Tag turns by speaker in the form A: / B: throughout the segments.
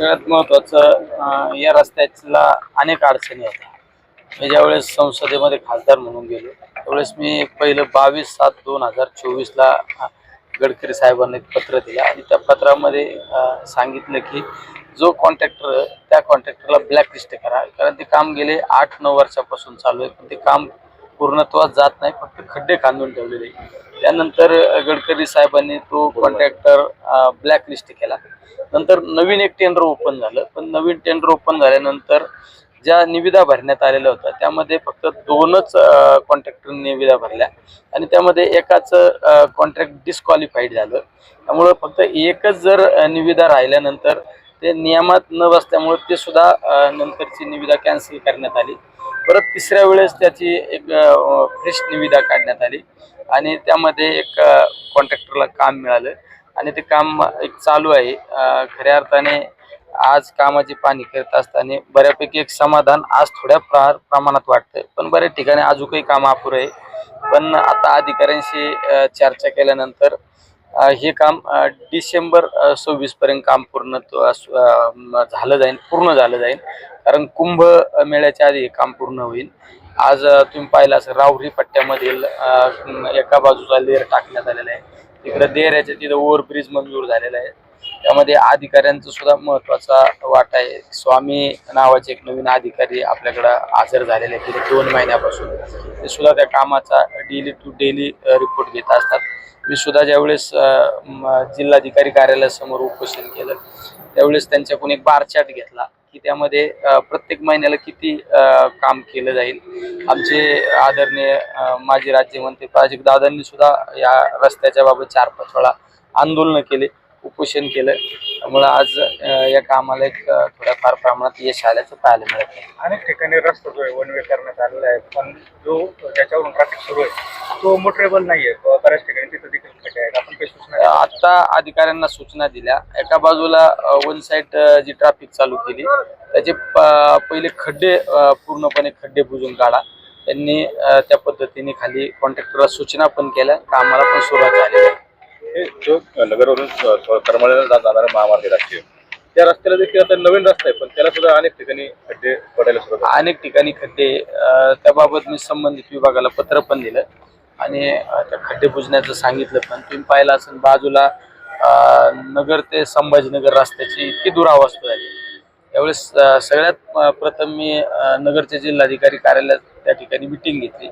A: सगळ्यात महत्त्वाचं या रस्त्याला अनेक अडचणी होत्या. मी ज्यावेळेस संसदेमध्ये खासदार म्हणून गेलो त्यावेळेस मी पहिलं 22/7/2024ला गडकरी साहेबांना एक पत्र दिलं आणि त्या पत्रामध्ये सांगितलं की जो कॉन्ट्रॅक्टर त्या कॉन्ट्रॅक्टरला ब्लॅकलिस्ट करा, कारण ते काम गेले 8-9 वर्षापासून चालू आहे, पण ते काम पूर्णत्वास जात नाही, फक्त खड्डे खांदून ठेवलेले. त्यानंतर गडकरी साहेबांनी तो कॉन्ट्रॅक्टर ब्लॅकलिस्ट केला. नंतर नवीन एक टेंडर ओपन झालं, पण नवीन टेंडर ओपन झाल्यानंतर ज्या निविदा भरण्यात आलेल्या होत्या त्यामध्ये फक्त 2च कॉन्ट्रॅक्टरने निविदा भरल्या आणि त्यामध्ये एकाच कॉन्ट्रॅक्ट डिस्क्वालिफाईड झालं. त्यामुळं फक्त एकच जर निविदा राहिल्यानंतर ते नियमात न बसल्यामुळे ते सुद्धा नंतरची निविदा कॅन्सल करण्यात आली. परत तिसऱ्या वेळेस त्याची एक फ्रेश निविदा काढण्यात आली आणि त्यामध्ये एक कॉन्ट्रॅक्टरला काम मिळालं आणि ते काम एक चालू आहे. खऱ्या अर्थाने आज कामाची पाहणी करत असताना बऱ्यापैकी एक समाधान आज थोड्या प्रमाणात वाटतंय, पण बऱ्याच ठिकाणी अजूनही काम अपुरं आहे. पण आता अधिकाऱ्यांशी चर्चा केल्यानंतर हे काम डिसेंबर 26 पर्यंत काम पूर्ण झालं जाईल, कारण कुंभ मेळ्याच्या आधी हे काम पूर्ण होईल. आज तुम्ही पाहिलं असं राहुरी पट्ट्यामधील एका बाजूचा लेअर टाकण्यात आलेला आहे, तिकडे देऱ्याच्या तिथं ओव्हरब्रिज मंजूर झालेला आहे. त्यामध्ये अधिकाऱ्यांचा सुद्धा महत्वाचा वाटा आहे. स्वामी नावाचे एक नवीन अधिकारी आपल्याकडं हजर झालेले आहेत गेल्या 2 महिन्यापासून. ते सुद्धा त्या कामाचा डेली टू डेली रिपोर्ट घेत असतात. मी सुद्धा ज्यावेळेस जिल्हाधिकारी कार्यालयासमोर उपोषण केलं त्यावेळेस त्यांच्याकडून एक बार चार्ट घेतला की त्यामध्ये प्रत्येक महिन्याला किती काम केलं जाईल. आमचे आदरणीय माजी राज्यमंत्री प्राजक्त दादांनी सुद्धा या रस्त्याच्या बाबत 4-5 वेळा आंदोलन केले, उपोषण केलं. त्यामुळे आज या कामाला एक थोड्याफार प्रमाणात यश आल्याचं पाहायला मिळत आहे.
B: अनेक ठिकाणी रस्ता जो आहे वन वे करण्यात आलेला आहे, पण जो ज्याच्यावरून ट्रॅफिक सुरू आहे तो मोटरेबल नाहीये. बऱ्याच ठिकाणी तिथं देखील खड्डे आहेत. आपण काही सूचना
A: आता अधिकाऱ्यांना सूचना दिल्या. एका बाजूला वन साईड जी ट्रॅफिक चालू केली त्याचे पहिले खड्डे पूर्णपणे खड्डे बुजून काढा. त्यांनी त्या पद्धतीने खाली कॉन्ट्रॅक्टरला सूचना पण केल्या, कामाला पण सुरुवात झाली आहे.
B: जो नगरवरून करमाळ्याला जाणारा महामार्ग राष्ट्रीय त्या रस्त्याला देखील आता नवीन रस्ता आहे, पण त्याला सुद्धा अनेक ठिकाणी खड्डे पडायला सुरुवात.
A: अनेक ठिकाणी खड्डे, त्याबाबत मी संबंधित विभागाला पत्र पण दिलं आणि त्या खड्डे बुजण्याचं सांगितलं. पण तुम्ही पाहिलं असेल बाजूला नगर ते संभाजीनगर रस्त्याची इतकी दुरावस्था झाली. त्यावेळेस सगळ्यात प्रथम मी नगरचे जिल्हाधिकारी कार्यालयात त्या ठिकाणी मिटिंग घेतली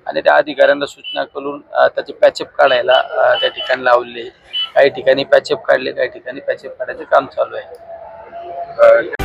A: आणि त्या अधिकाऱ्यांना सूचना करून त्याचे पॅचअप काढायला त्या ठिकाणी लावले. काही ठिकाणी पॅचअप काढले, काही ठिकाणी पॅचअप काढायचं काम चालू आहे.